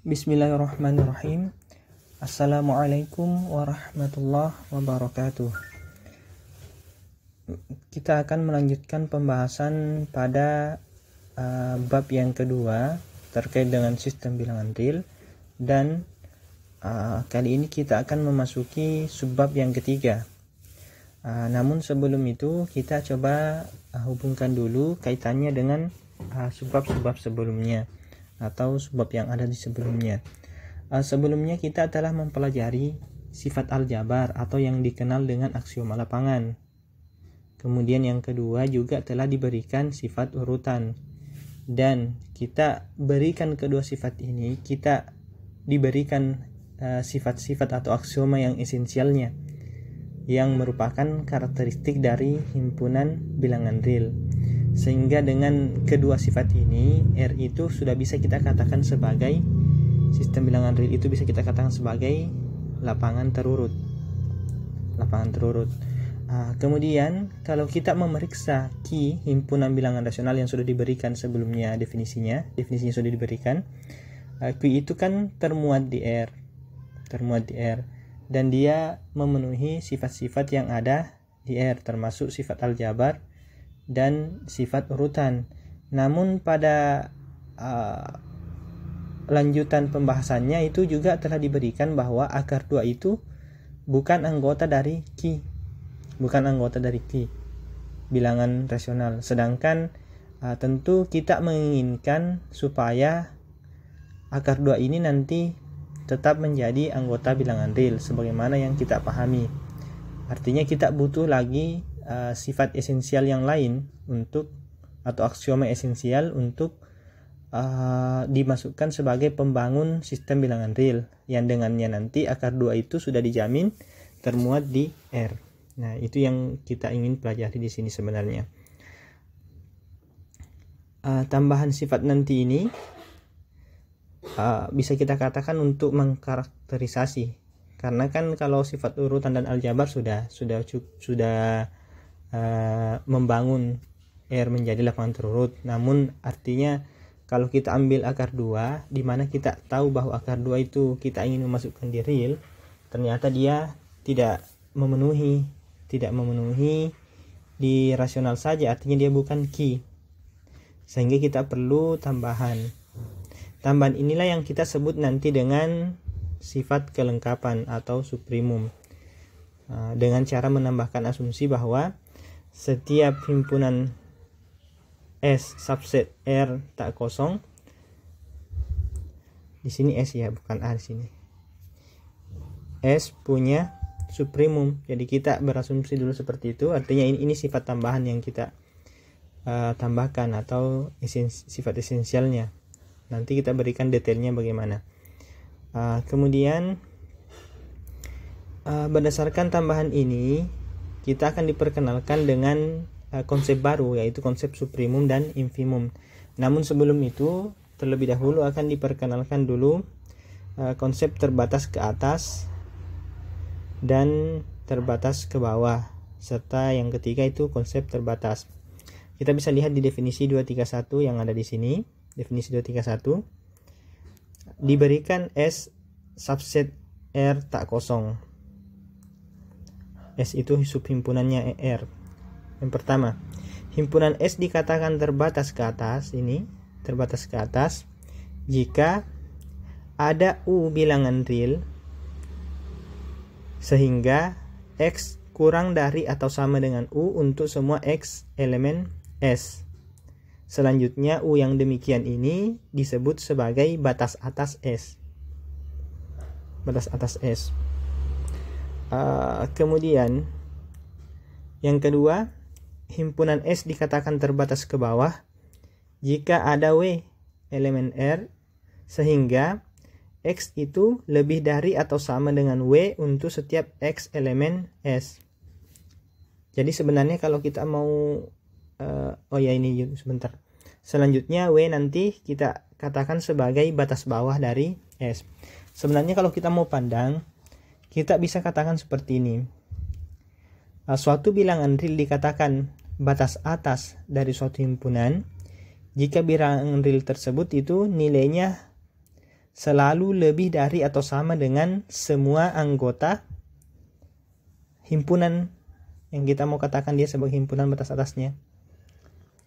Bismillahirrahmanirrahim. Assalamualaikum warahmatullahi wabarakatuh. Kita akan melanjutkan pembahasan pada bab yang kedua terkait dengan sistem bilangan real, dan kali ini kita akan memasuki subbab yang ketiga. Namun sebelum itu kita coba hubungkan dulu kaitannya dengan subbab-subbab sebelumnya atau subbab yang ada di sebelumnya. Sebelumnya kita telah mempelajari sifat aljabar atau yang dikenal dengan aksioma lapangan. Kemudian yang kedua juga telah diberikan sifat urutan, dan kita berikan kedua sifat ini, kita diberikan sifat-sifat atau aksioma yang esensialnya yang merupakan karakteristik dari himpunan bilangan real. Sehingga dengan kedua sifat ini, R itu sudah bisa kita katakan sebagai sistem bilangan real, itu bisa kita katakan sebagai lapangan terurut. Kemudian kalau kita memeriksa Q himpunan bilangan rasional yang sudah diberikan sebelumnya, definisinya sudah diberikan. Q itu kan termuat di R, dan dia memenuhi sifat-sifat yang ada di R, termasuk sifat aljabar dan sifat urutan. Namun pada lanjutan pembahasannya itu juga telah diberikan bahwa akar 2 itu bukan anggota dari Q, bilangan rasional. Sedangkan tentu kita menginginkan supaya akar 2 ini nanti tetap menjadi anggota bilangan real sebagaimana yang kita pahami. Artinya kita butuh lagi sifat esensial yang lain atau aksioma esensial untuk dimasukkan sebagai pembangun sistem bilangan real, yang dengannya nanti akar 2 itu sudah dijamin termuat di R. Nah, itu yang kita ingin pelajari di sini sebenarnya. Tambahan sifat nanti ini bisa kita katakan untuk mengkarakterisasi, karena kan kalau sifat urutan dan aljabar sudah membangun R menjadi lapangan terurut. Namun artinya kalau kita ambil akar 2, di mana kita tahu bahwa akar 2 itu kita ingin memasukkan di real, ternyata dia tidak memenuhi di rasional saja, artinya dia bukan Q, sehingga kita perlu tambahan inilah yang kita sebut nanti dengan sifat kelengkapan atau suprimum, dengan cara menambahkan asumsi bahwa setiap himpunan S subset R tak kosong, di sini S ya, bukan A di sini, S punya suprimum. Jadi kita berasumsi dulu seperti itu. Artinya ini sifat tambahan yang kita tambahkan atau sifat esensialnya. Nanti kita berikan detailnya bagaimana. Kemudian berdasarkan tambahan ini kita akan diperkenalkan dengan konsep baru, yaitu konsep suprimum dan infimum. Namun sebelum itu terlebih dahulu akan diperkenalkan dulu konsep terbatas ke atas dan terbatas ke bawah, serta yang ketiga itu konsep terbatas. Kita bisa lihat di definisi 231 yang ada di sini. Definisi 231 diberikan S subset R tak kosong. S itu subhimpunannya R. Yang pertama, himpunan S dikatakan terbatas ke atas, ini terbatas ke atas jika ada U bilangan real sehingga X kurang dari atau sama dengan U untuk semua X elemen S. Selanjutnya U yang demikian ini disebut sebagai batas atas S. Kemudian yang kedua, himpunan S dikatakan terbatas ke bawah jika ada W elemen R sehingga X itu lebih dari atau sama dengan W untuk setiap X elemen S. Jadi sebenarnya kalau kita mau selanjutnya W nanti kita katakan sebagai batas bawah dari S. Sebenarnya kalau kita mau pandang, kita bisa katakan seperti ini. Suatu bilangan real dikatakan batas atas dari suatu himpunan jika bilangan real tersebut itu nilainya selalu lebih dari atau sama dengan semua anggota himpunan yang kita mau katakan dia sebagai himpunan batas atasnya.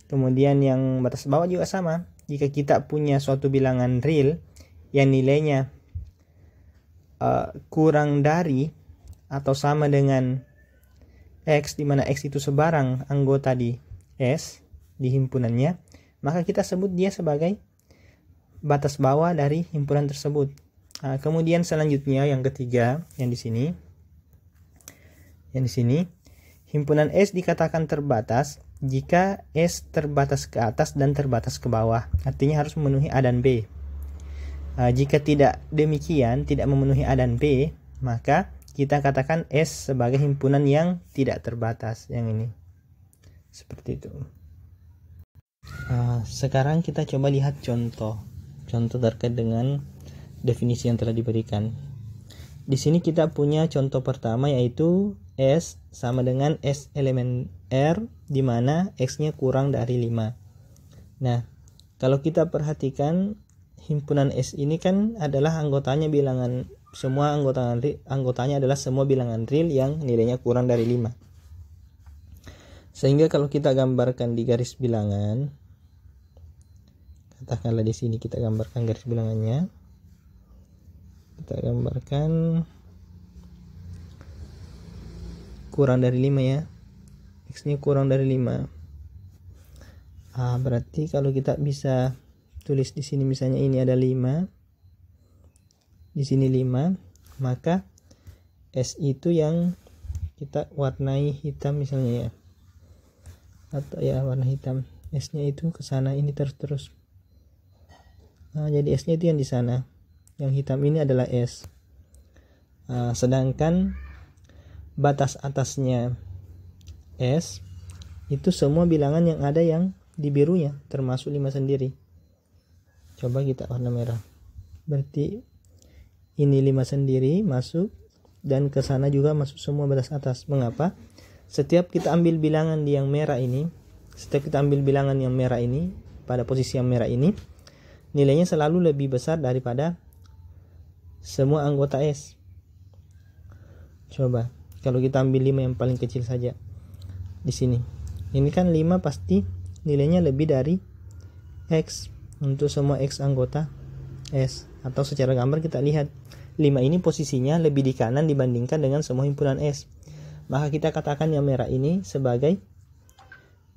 Kemudian yang batas bawah juga sama. Jika kita punya suatu bilangan real yang nilainya kurang dari atau sama dengan X, di mana X itu sebarang anggota di S, di himpunannya, maka kita sebut dia sebagai batas bawah dari himpunan tersebut. Kemudian selanjutnya yang ketiga, yang di sini, himpunan S dikatakan terbatas jika S terbatas ke atas dan terbatas ke bawah. Artinya harus memenuhi A dan B. Jika tidak demikian, tidak memenuhi A dan B, maka kita katakan S sebagai himpunan yang tidak terbatas. Yang ini seperti itu. Sekarang kita coba lihat contoh terkait dengan definisi yang telah diberikan. Di sini kita punya contoh pertama, yaitu S sama dengan S elemen R, di mana X-nya kurang dari 5. Nah, kalau kita perhatikan himpunan S ini kan adalah anggotanya bilangan, semua anggotanya adalah semua bilangan real yang nilainya kurang dari 5. Sehingga kalau kita gambarkan di garis bilangan, katakanlah di sini kita gambarkan garis bilangannya. Kita gambarkan kurang dari 5 ya. X-nya kurang dari 5. Berarti kalau kita bisa tulis di sini misalnya ini ada 5. Di sini 5, maka S itu yang kita warnai hitam misalnya ya. Atau ya warna hitam. S-nya itu ke sana, ini terus. Jadi S-nya itu yang di sana. Yang hitam ini adalah S. Sedangkan batas atasnya S itu semua bilangan yang ada yang di birunya, termasuk 5 sendiri. Coba kita warna merah. Berarti ini 5 sendiri masuk, dan ke sana juga masuk semua batas atas. Mengapa? Setiap kita ambil bilangan yang merah ini, pada posisi yang merah ini, nilainya selalu lebih besar daripada semua anggota S. Coba kalau kita ambil 5 yang paling kecil saja di sini. Ini kan 5 pasti nilainya lebih dari X untuk semua X anggota S. Atau secara gambar kita lihat 5 ini posisinya lebih di kanan dibandingkan dengan semua himpunan S. Maka kita katakan yang merah ini sebagai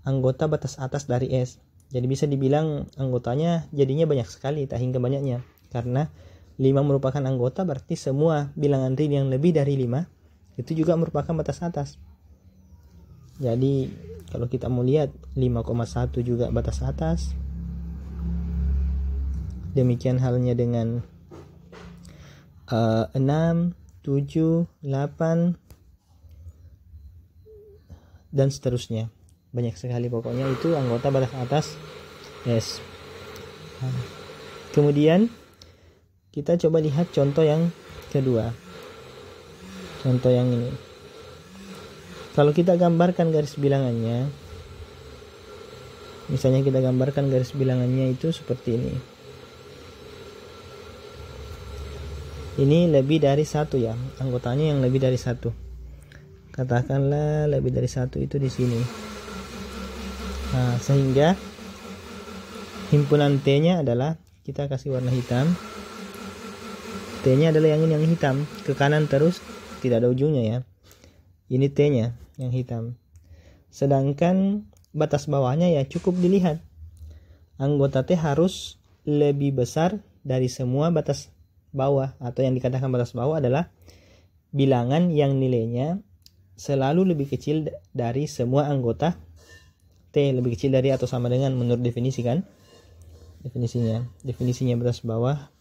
anggota batas atas dari S. Jadi bisa dibilang anggotanya jadinya banyak sekali, tak hingga banyaknya. Karena 5 merupakan anggota, berarti semua bilangan real yang lebih dari 5 itu juga merupakan batas atas. Jadi kalau kita mau lihat 5,1 juga batas atas. Demikian halnya dengan 6, 7, 8 dan seterusnya. Banyak sekali pokoknya itu anggota batas atas S. Kemudian kita coba lihat contoh yang kedua. Contoh yang ini. Kalau kita gambarkan garis bilangannya, misalnya kita gambarkan garis bilangannya itu seperti ini. Ini lebih dari 1 ya, anggotanya yang lebih dari 1. Katakanlah lebih dari 1 itu di sini. Sehingga himpunan T-nya adalah, kita kasih warna hitam. T-nya adalah yang ini, yang hitam, ke kanan terus, tidak ada ujungnya ya. Ini T-nya yang hitam. Sedangkan batas bawahnya ya cukup dilihat. Anggota T harus lebih besar dari semua batas bawah, atau yang dikatakan batas bawah adalah bilangan yang nilainya selalu lebih kecil dari semua anggota T, lebih kecil dari atau sama dengan, menurut definisi kan. Definisinya batas bawah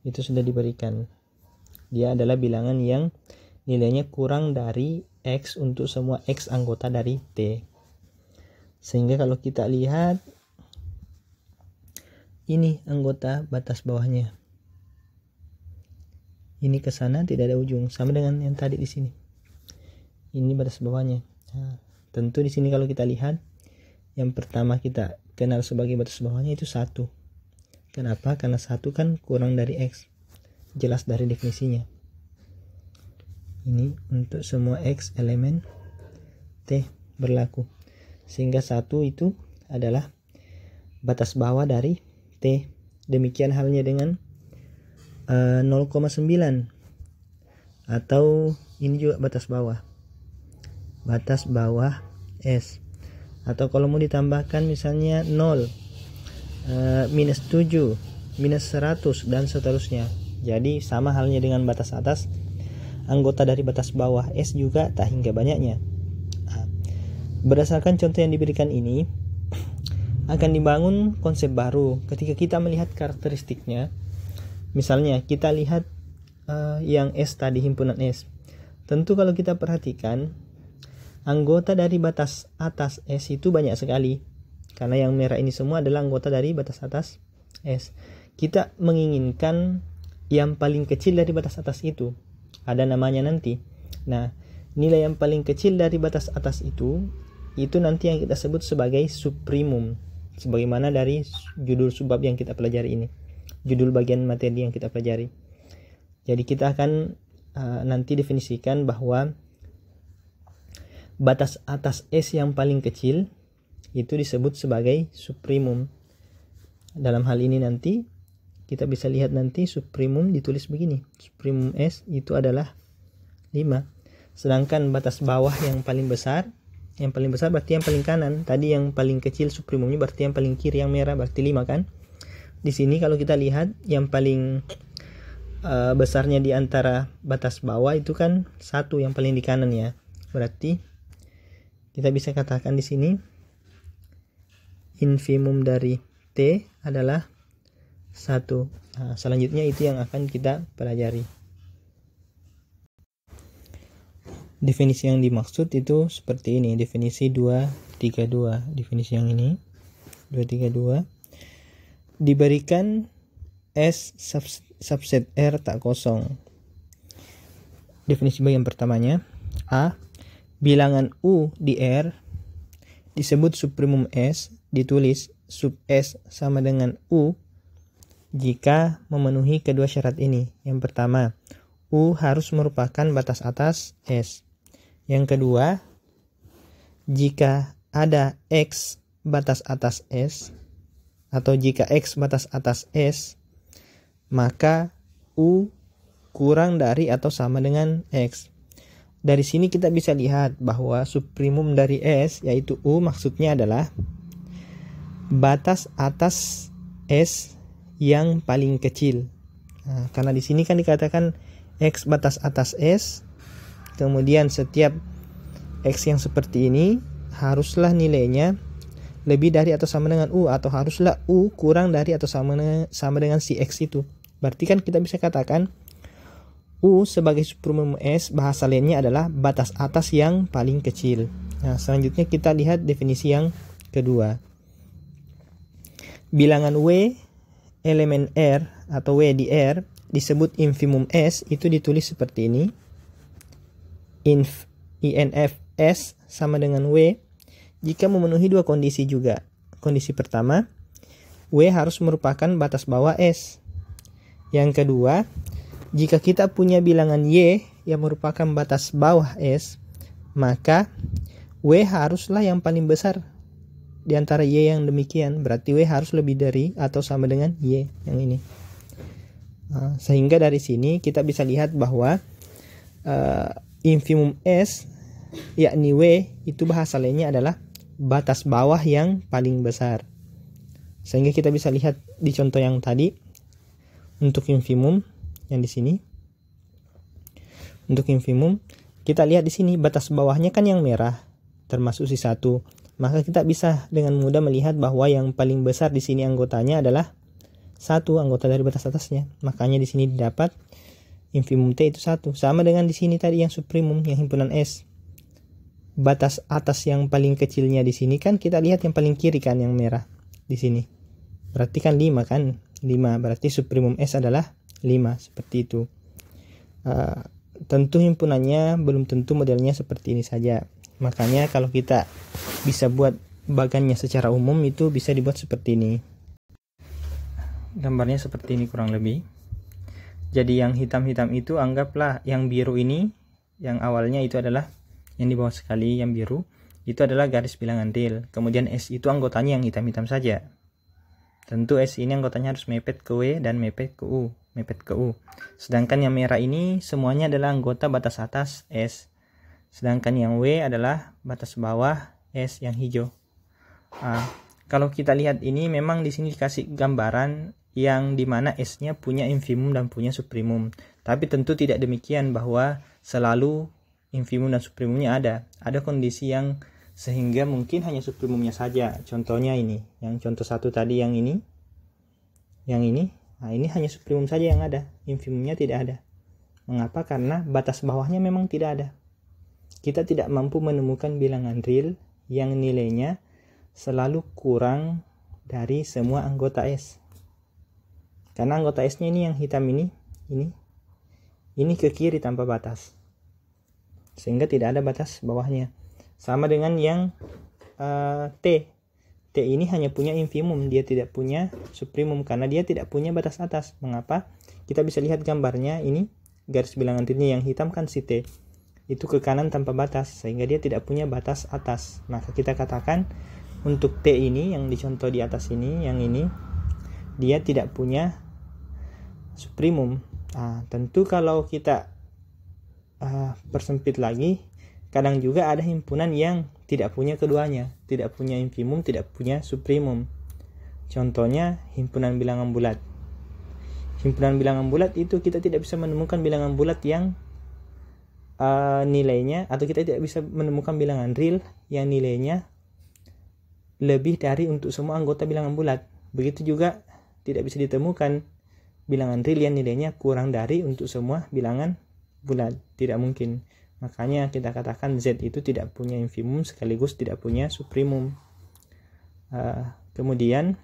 itu sudah diberikan. Dia adalah bilangan yang nilainya kurang dari X untuk semua X anggota dari T. Sehingga kalau kita lihat, ini anggota batas bawahnya. Ini ke sana tidak ada ujung, sama dengan yang tadi di sini. Ini batas bawahnya. Tentu di sini kalau kita lihat, yang pertama kita kenal sebagai batas bawahnya itu 1. Kenapa? Karena 1 kan kurang dari X. Jelas dari definisinya. Ini untuk semua X elemen T berlaku. Sehingga 1 itu adalah batas bawah dari T. Demikian halnya dengan 0,9 atau ini juga batas bawah. Batas bawah S. Atau kalau mau ditambahkan misalnya 0, minus 7, minus 100 dan seterusnya. Jadi sama halnya dengan batas atas, anggota dari batas bawah S juga tak hingga banyaknya. Berdasarkan contoh yang diberikan ini, akan dibangun konsep baru ketika kita melihat karakteristiknya. Misalnya kita lihat yang S tadi, himpunan S. Tentu kalau kita perhatikan, anggota dari batas atas S itu banyak sekali. Karena yang merah ini semua adalah anggota dari batas atas S. Kita menginginkan yang paling kecil dari batas atas itu. Ada namanya nanti. Nah, nilai yang paling kecil dari batas atas itu nanti yang kita sebut sebagai supremum. Sebagaimana dari judul subbab yang kita pelajari ini. Judul bagian materi yang kita pelajari. Jadi kita akan nanti definisikan bahwa batas atas S yang paling kecil itu disebut sebagai supremum. Dalam hal ini nanti kita bisa lihat nanti supremum ditulis begini. Supremum S itu adalah 5. Sedangkan batas bawah yang paling besar berarti yang paling kanan. Tadi yang paling kecil supremumnya berarti yang paling kiri, yang merah berarti 5 kan. Di sini kalau kita lihat yang paling besarnya di antara batas bawah itu kan 1 yang paling di kanan ya. Berarti kita bisa katakan di sini infimum dari T adalah 1. Nah, selanjutnya itu yang akan kita pelajari. Definisi yang dimaksud itu seperti ini. Definisi 232. Definisi yang ini 232. Diberikan S subset R tak kosong. Definisi bagian pertamanya, A. Bilangan U di R disebut supremum S, ditulis sub S sama dengan U jika memenuhi kedua syarat ini. Yang pertama, U harus merupakan batas atas S. Yang kedua, jika ada X batas atas S atau jika X batas atas S, maka U kurang dari atau sama dengan X. Dari sini kita bisa lihat bahwa supremum dari S yaitu U maksudnya adalah batas atas S yang paling kecil. Nah, karena di sini kan dikatakan X batas atas S, kemudian setiap X yang seperti ini haruslah nilainya lebih dari atau sama dengan U, atau haruslah U kurang dari atau sama dengan si X itu. Berarti kan kita bisa katakan U sebagai supremum S bahasa lainnya adalah batas atas yang paling kecil. Nah, selanjutnya kita lihat definisi yang kedua. Bilangan W elemen R atau W di R disebut infimum S, itu ditulis seperti ini. INF S sama dengan W jika memenuhi dua kondisi juga. Kondisi pertama, W harus merupakan batas bawah S. Yang kedua, jika kita punya bilangan Y yang merupakan batas bawah S, maka W haruslah yang paling besar di antara Y yang demikian. Berarti W harus lebih dari atau sama dengan Y yang ini. Sehingga dari sini kita bisa lihat bahwa infimum S yakni W itu bahasa lainnya adalah batas bawah yang paling besar. Sehingga kita bisa lihat di contoh yang tadi untuk infimum yang di sini. Untuk infimum kita lihat di sini batas bawahnya kan yang merah termasuk si 1. Maka kita bisa dengan mudah melihat bahwa yang paling besar di sini anggotanya adalah 1, anggota dari batas atasnya. Makanya di sini didapat infimum T itu 1. Sama dengan di sini tadi yang supremum, yang himpunan S. Batas atas yang paling kecilnya di sini kan kita lihat yang paling kiri kan yang merah di sini. Berarti kan 5 kan? 5 berarti supremum S adalah 5, seperti itu. Tentu himpunannya belum tentu modelnya seperti ini saja. Makanya kalau kita bisa buat bagannya secara umum itu bisa dibuat seperti ini. gambarnya seperti ini kurang lebih. Jadi yang hitam-hitam itu anggaplah yang biru ini, yang awalnya itu adalah yang di bawah sekali, yang biru itu adalah garis bilangan real. Kemudian S itu anggotanya yang hitam-hitam saja. Tentu S ini anggotanya harus mepet ke W dan mepet ke U, Sedangkan yang merah ini semuanya adalah anggota batas atas S. Sedangkan yang W adalah batas bawah S yang hijau. Kalau kita lihat ini memang di sini dikasih gambaran yang dimana S-nya punya infimum dan punya suprimum. Tapi tentu tidak demikian bahwa selalu infimum dan suprimumnya ada. Ada kondisi yang sehingga mungkin hanya suprimumnya saja. Contohnya ini, yang contoh satu tadi yang ini. Nah, ini hanya suprimum saja yang ada, infimumnya tidak ada. Mengapa? Karena batas bawahnya memang tidak ada. Kita tidak mampu menemukan bilangan real yang nilainya selalu kurang dari semua anggota S. Karena anggota S-nya ini yang hitam ini ke kiri tanpa batas. Sehingga tidak ada batas bawahnya. Sama dengan yang T. T ini hanya punya infimum, dia tidak punya suprimum karena dia tidak punya batas atas. Mengapa? Kita bisa lihat gambarnya ini, garis bilangan real yang hitam kan si T. Itu ke kanan tanpa batas, sehingga dia tidak punya batas atas. Maka kita katakan untuk T ini yang dicontoh di atas ini, yang ini, dia tidak punya suprimum. Tentu kalau kita persempit lagi, kadang juga ada himpunan yang tidak punya keduanya, tidak punya infimum, tidak punya suprimum. Contohnya himpunan bilangan bulat. Himpunan bilangan bulat itu kita tidak bisa menemukan bilangan bulat yang nilainya, atau kita tidak bisa menemukan bilangan real yang nilainya lebih dari untuk semua anggota bilangan bulat. Begitu juga tidak bisa ditemukan bilangan real yang nilainya kurang dari untuk semua bilangan bulat. Tidak mungkin. Makanya kita katakan Z itu tidak punya infimum sekaligus tidak punya suprimum. Kemudian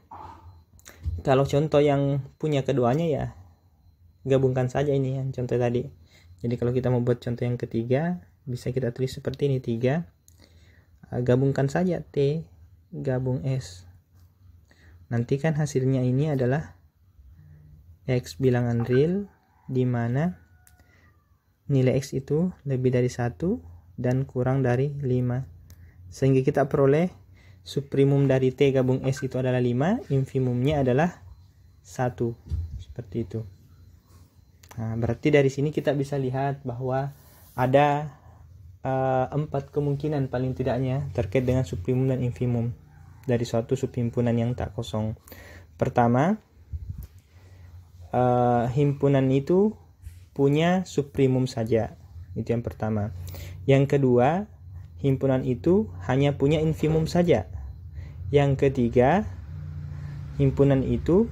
kalau contoh yang punya keduanya ya gabungkan saja ini yang contoh tadi. Jadi kalau kita mau buat contoh yang ketiga, bisa kita tulis seperti ini 3. Gabungkan saja T gabung S. Nanti kan hasilnya ini adalah X bilangan real di mana nilai X itu lebih dari 1 dan kurang dari 5. Sehingga kita peroleh suprimum dari T gabung S itu adalah 5, infimumnya adalah 1. Seperti itu. Berarti dari sini kita bisa lihat bahwa ada 4 kemungkinan paling tidaknya terkait dengan suprimum dan infimum dari suatu subhimpunan yang tak kosong. Pertama, himpunan itu punya suprimum saja. Itu yang pertama. Yang kedua, himpunan itu hanya punya infimum saja. Yang ketiga, himpunan itu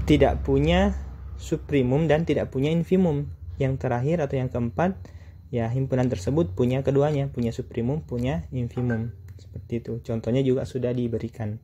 tidak punya suprimum dan tidak punya infimum. Yang terakhir atau yang keempat, ya himpunan tersebut punya keduanya, punya suprimum, punya infimum. Seperti itu. Contohnya juga sudah diberikan.